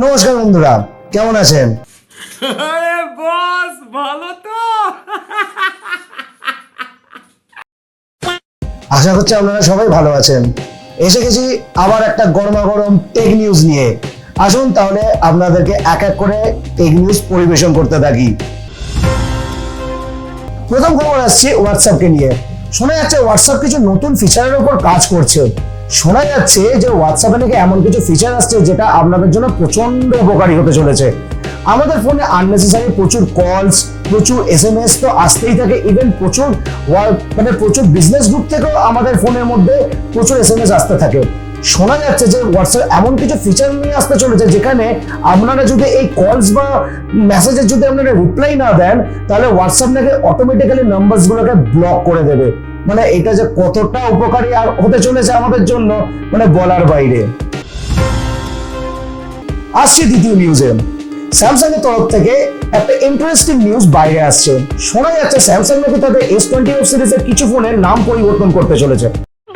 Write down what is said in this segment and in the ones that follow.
নমস্কার বন্ধুরা, কেমন আছেন? আরে বস ভালো তো। আশা করছি আপনারা সবাই ভালো আছেন। এসে গেছি আবার একটা গরমাগরম টেক নিউজ নিয়ে। আসুন তাহলে আপনাদেরকে এক এক করে টেক নিউজ পরিবেশন করতে থাকি। প্রথম খবর আসছে হোয়াটসঅ্যাপকে নিয়ে। শোনা যাচ্ছে হোয়াটসঅ্যাপ কিছু নতুন ফিচারের উপর কাজ করছে। শোনা যাচ্ছে যে হোয়াটসঅ্যাপে নাকি এমন কিছু ফিচার আসছে যেটা আপনাদের জন্য প্রচন্ড উপকারী হতে চলেছে। আমাদের ফোনে আননেসেসারি প্রচুর কলস, প্রচুর এসএমএস তো আসতেই থাকে। ইভেন প্রচুর প্রচুর বিজনেস গ্রুপ থেকেও আমাদের ফোনের মধ্যে প্রচুর এসএমএস আসতে থাকে। শোনা যাচ্ছে যে হোয়াটসঅ্যাপ এমন কিছু ফিচার নিয়ে আসতে চলেছে যেখানে আপনারা যদি এই কলস বা মেসেজের যদি আপনারা রিপ্লাই না দেন, তাহলে হোয়াটসঅ্যাপ নাকি অটোমেটিক্যালি নাম্বারস গুলোকে ব্লক করে দেবে। মানে এটা যে কতটা উপকারী আর হতে চলেছে আমাদের জন্য, মানে বলার বাইরে। আসছে দ্বিতীয় নিউজে। স্যামসাং এর তরফ থেকে একটা ইন্টারেস্টিং নিউজ বাইরে আসছে। শোনা যাচ্ছে স্যামসাং নাকি তাদের S20 সিরিজের কিছু ফোনের নাম পরিবর্তন করতে চলেছে।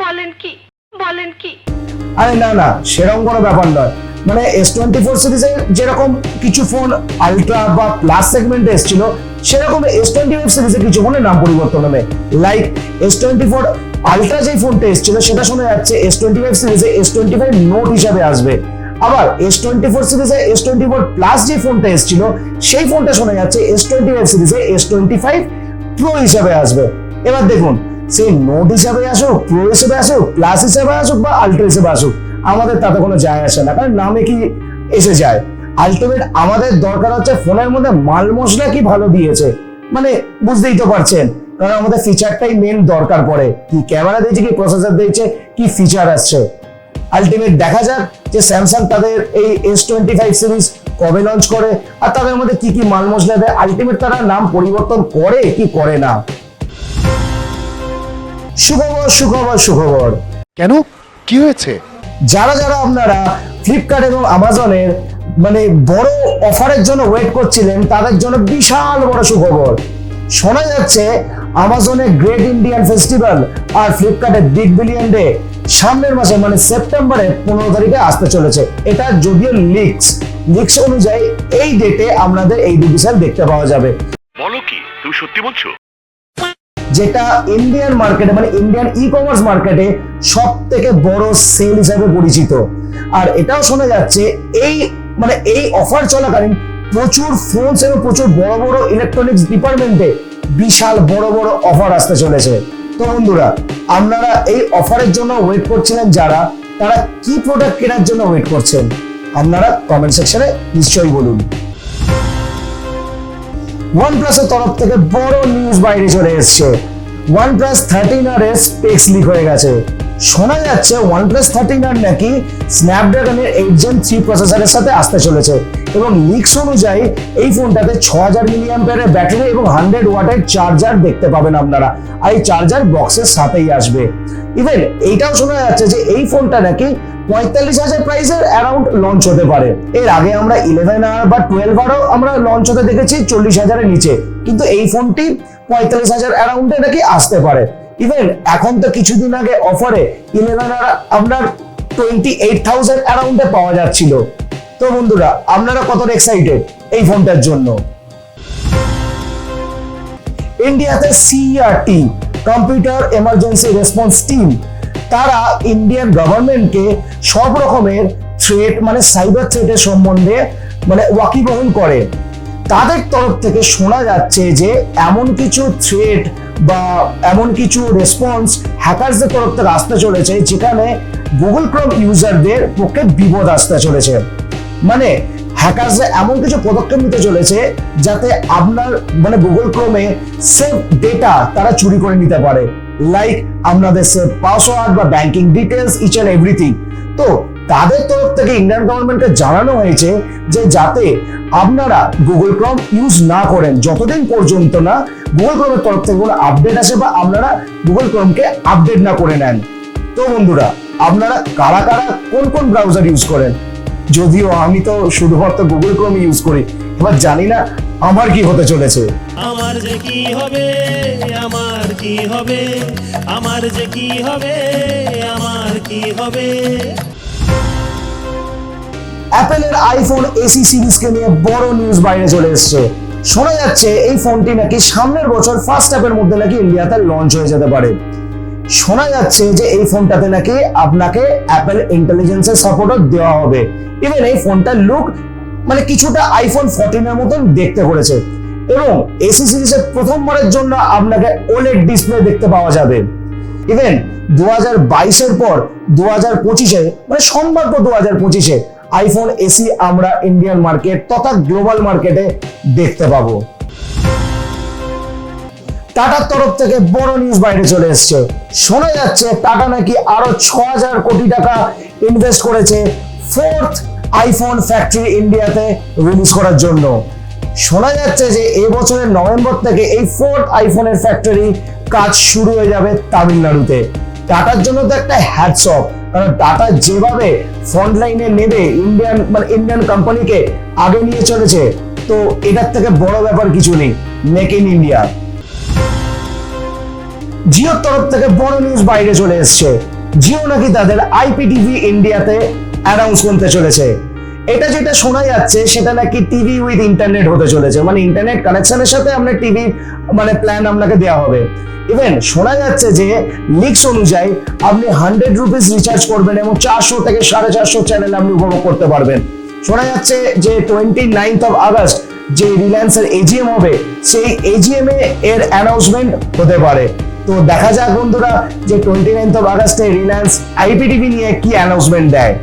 বলেন কি আরে না, সেরকম কোনো ব্যাপার নয়। মানে S24 সিরিজে যেরকম কিছু ফোন আলট্রা বা প্লাস সেগমেন্টে এসেছিল, সেরকম S25 সিরিজে কিছু ফোনের নাম পরিবর্তন হবে। লাইক S24 আলট্রা যে ফোনটা এসেছিল সেটা শোনা যাচ্ছে S25 সিরিজে S25 নোট হিসাবে আসবে। আবার S24 সিরিজে S24 প্লাস যে ফোনটা এসেছিল সেই ফোনটা শোনা যাচ্ছে S25 সিরিজে S25 প্রো হিসাবে আসবে। এবার দেখুন, সেই নোট হিসাবে আসুক, প্রো হিসেবে আসুক, প্লাস হিসেবে আসুক বা আলট্রা হিসেবে আসুক, আমাদের তাতে কোনো যায় আসে না, কারণ নামে কি এসে যায়। আলটিমেট আমাদের দরকার হচ্ছে ফোনের মধ্যে মাল মশলা কি ভালো দিয়েছে। মানে বুঝতেই তো পারছেন, কারণ আমাদের ফিচারটাই মেন দরকার পড়ে। কি ক্যামেরা দিয়েছে, কি প্রসেসর দিয়েছে, কি ফিচার আসছে। আলটিমেট দেখা যাক যে স্যামসাং তাদের এই S25 সিরিজ কবে লঞ্চ করে আর তাদের মধ্যে কি কি মাল মশলা দেয়। আলটিমেট তারা নাম পরিবর্তন করে কি করে না। সুখবর। কেন, কি হয়েছে? যারা আপনারা ফ্লিপকার্ট এবং আমাজনের মানে বড় অফারের জন্য ওয়েট করছিলেন, তাদের জন্য বিশাল বড় সুখবর। শোনা যাচ্ছে আমাজনের গ্রেট ইন্ডিয়ান ফেস্টিভ্যাল আর ফ্লিপকার্টের বিগ বিলিয়ন ডে সামনের মাসে মানে সেপ্টেম্বরের 15 তারিখে আসতে চলেছে। এটা যদিও লিক্স অনুযায়ী এই ডেটে আপনাদের এই দুটি সেল দেখতে পাওয়া যাবে। বলো কি, তুমি সত্যি বলছো? যেটা ইন্ডিয়ান মার্কেটে মানে ইন্ডিয়ান ই কমার্স মার্কেটে সব থেকে বড় সেল হিসাবে পরিচিত। আর এটাও শোনা যাচ্ছে এই অফার চলাকালীন প্রচুর ফোনস এবং প্রচুর বড় বড় ইলেকট্রনিক্স ডিপার্টমেন্টে বিশাল বড় বড় অফার আসতে চলেছে। তো বন্ধুরা, আপনারা এই অফারের জন্য ওয়েট করছিলেন যারা, তারা কি প্রোডাক্ট কেনার জন্য ওয়েট করছেন আপনারা কমেন্ট সেকশনে নিশ্চয়ই বলুন। OnePlus এর তরফ থেকে বড় নিউজ বাইরে চলে এসেছে। OnePlus 13R স্পেক্স লিক হয়ে গেছে। শোনা যাচ্ছে OnePlus 13R নাকি স্ন্যাপড্রাগনের 8 Gen 3 প্রসেসরের সাথে আসতে চলেছে এবং লিকস অনুযায়ী এই ফোনটাতে 6000 মিলিঅ্যাম্পিয়ারের ব্যাটারি এবং 100 ওয়াটের চার্জার দেখতে পাবেন আপনারা। আর এই চার্জার বক্সের সাথেই আসবে। ইভেন এইটাও শোনা যাচ্ছে যে এই ফোনটা নাকি 45,000 প্রাইসের অ্যারাউন্ড লঞ্চ হতে পারে। এর আগে আমরা 11R বা 12Rও আমরা লঞ্চ হতে দেখেছি 40,000-এর নিচে, কিন্তু এই ফোনটি 45,000 অ্যারাউন্ডে নাকি আসতে পারে। ইভেন এখন তো কিছুদিন আগে অফারে 11R আপনার 28,000 অ্যারাউন্ডে পাওয়া যাচ্ছিল। তো বন্ধুরা, আপনারা কতটা এক্সাইটেড এই ফোনটার জন্য? ইন্ডিয়াতে CERT computer emergency response team, তারা ইন্ডিয়ান গভর্নমেন্টকে সব রকমের থ্রেট মানে সাইবার থ্রেটের সম্বন্ধে মানে ওয়াকিবহাল করে। তাদের তরফ থেকে শোনা যাচ্ছে যে এমন কিছু থ্রেট বা এমন কিছু রেসপন্স হ্যাকারসদের তরফ থেকে আসতে চলেছে যেখানে গুগল ক্রোম ইউজারদের পক্ষে বিপদ আসতে চলেছে। মানে হ্যাকারসরা এমন কিছু পদক্ষেপ নিতে চলেছে যাতে আপনার মানে গুগল ক্রোমে সেভ ডেটা তারা চুরি করে নিতে পারে। লাইক আপনাদের সেভ পাসওয়ার্ড বা banking details, each and everything. তো তাদের তরফ থেকে ইন্ডিয়ান গভর্নমেন্টকে জানানো হয়েছে যে যাতে আপনারা গুগল ক্রোম ইউজ না করেন যতদিন পর্যন্ত না গুগল ক্রোমের তরফ থেকে কোনো আপডেট আসে বা আপনারা গুগল ক্রোমকে আপডেট না করে নেন। তো বন্ধুরা, আপনারা কারা কোন ব্রাউজার ইউজ করেন? যদিও আমি তো শুধুমাত্র গুগল ক্রোম ইউজ করি। এবার জানি না আমার কি হতে চলেছে। আমার যে কি হবে, আমার কি হবে, আমার যে কি হবে, আমার কি হবে। অ্যাপেলের আইফোন এসি সিরিজকে নিয়ে বড় নিউজ বাইরে চলে এসেছে। শোনা যাচ্ছে এই ফোনটি নাকি সামনের বছর ফার্স্ট হাফের মধ্যে নাকি ইন্ডিয়াতে লঞ্চ হয়ে যেতে পারে। শোনা যাচ্ছে যে এই ফোনটাতে নাকি আপনাকে অ্যাপেল ইন্টেলিজেন্সের সাপোর্টও দেওয়া হবে। ইভেন এই ফোনটার লুক মানে কিছুটা আইফোন 14 এর মতন দেখতে করেছে এবং এসি সিরিজের প্রথমবারের জন্য আপনাকে ওলেড ডিসপ্লে দেখতে পাওয়া যাবে। ইভেন 2022-এর পর 2025-এ মানে সম্ভাব্য 2025-এ আইফোন এসি আমরা ইন্ডিয়ান মার্কেট তথা গ্লোবাল মার্কেটে দেখতে পাবো। টাটার তরফ থেকে বড় নিউজ বাইরে চলে এসেছে। শোনা যাচ্ছে টাটা নাকি আরো 6000 কোটি টাকা ইনভেস্ট করেছে ফোর্থ আইফোন ফ্যাক্টরি ইন্ডিয়াতে রিলিজ করার জন্য। শোনা যাচ্ছে যে এই বছরের নভেম্বর থেকে এই ফোর্থ আইফোনের ফ্যাক্টরি কাজ শুরু হয়ে যাবে তামিলনাড়ুতে। টাটার জন্য তো একটা হ্যাটস অফ, কারণ টাটা যেভাবে ফ্রন্ট লাইনে নেবে ইন্ডিয়ান কোম্পানিকে আগে নিয়ে চলেছে, তো এটার থেকে বড় ব্যাপার কিছু নেই। Make in India. জিওর তরফ থেকে বড় নিউজ বাইরে চলে এসছে। জিও নাকি তাদের আইপিটিভি ইন্ডিয়াতে অ্যানাউন্স করতে চলেছে। এটা যেটা শোনা যাচ্ছে সেটা নাকি টিভি উইথ ইন্টারনেট হতে চলেছে, মানে ইন্টারনেট কানেকশনের সাথে আপনার টিভি মানে প্ল্যান আপনাকে দেওয়া হবে। ইভেন শোনা যাচ্ছে যে লিক্স অনুযায়ী আপনি 100 রুপিস রিচার্জ করবেন এবং 400 থেকে 450 চ্যানেল আপনি উপভোগ করতে পারবেন। শোনা যাচ্ছে যে 29th of August যে রিলায়েন্সের এজিএম হবে, সেই এজিএম এর অ্যানাউন্সমেন্ট হতে পারে। তো দেখা যাক বন্ধুরা যে 29th of August Reliance IPTV নিয়ে কি অ্যানাউন্সমেন্ট দেয়।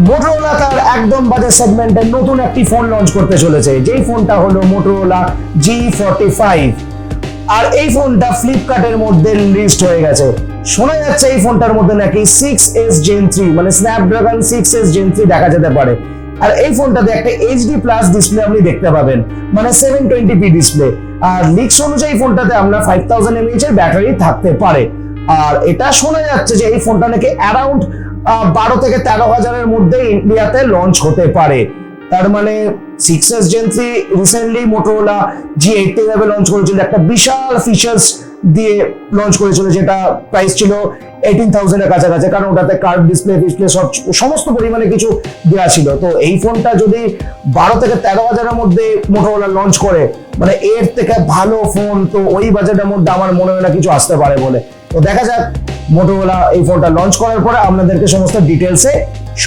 মোটরোলা তার একদম বাজেট সেগমেন্টে নতুন একটি ফোন লঞ্চ করতে চলেছে, যেই ফোনটা হলো মোটরোলা G45। আর এই ফোনটা ফ্লিপকার্টের মধ্যে লিস্ট হয়ে গেছে। শোনা যাচ্ছে এই ফোনটার মধ্যে নাকি 6S Gen 3 মানে স্ন্যাপড্রাগন 6S Gen 3 দেখা যেতে পারে। আর এই ফোনটাতে একটা HD+ ডিসপ্লে আপনি দেখতে পাবেন, মানে 720p ডিসপ্লে। আর লিক্স অনুযায়ী ফোনটাতে আমরা 5000 mAh এর ব্যাটারি থাকতে পারে। আর এটা শোনা যাচ্ছে যে এই ফোনটা নাকি অ্যারাউন্ড 12 থেকে 13,000-এর মধ্যে ইন্ডিয়াতে লঞ্চ হতে পারে। তার মানে 6S Gen 3 recently Motorola G80 ভাবে লঞ্চ করেছিল, একটা বিশাল ফিচার্স দিয়ে লঞ্চ করেছিল, যেটা প্রাইস ছিল 18,000 এর কাছাকাছি, কারণ ওটাতে কার্ভ ডিসপ্লে সমস্ত পরিমাণে কিছু দেওয়া ছিল। তো এই ফোনটা যদি 12 থেকে 13,000-এর মধ্যে মোটরোলা লঞ্চ করে, মানে এর থেকে ভালো ফোন তো ওই বাজেটের মধ্যে আমার মনে হয় না কিছু আসতে পারে বলে। তো দেখা যাক মোটরোলা এই ফোনটা লঞ্চ করার পরে আপনাদেরকে সমস্ত ডিটেলসে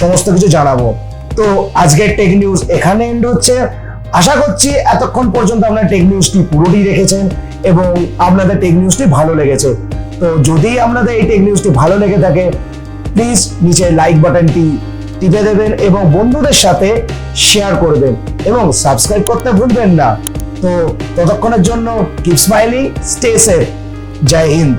সমস্ত কিছু জানাবো। তো আজকের টেক নিউজ এখানে এন্ড হচ্ছে। আশা করছি এতক্ষণ পর্যন্ত আপনারা টেক নিউজটি পুরোটি দেখেছেন এবং আপনাদের টেক নিউজটি ভালো লেগেছে। তো যদি আপনাদের এই টেক নিউজটি ভালো লেগে থাকে, প্লিজ নিচে লাইক বাটনটি টিপে দেবেন এবং বন্ধুদের সাথে শেয়ার করবেন এবং সাবস্ক্রাইব করতে ভুলবেন না। তো ততক্ষণের জন্য কিপ স্মাইলিং, স্টে সেফ, জয় হিন্দ।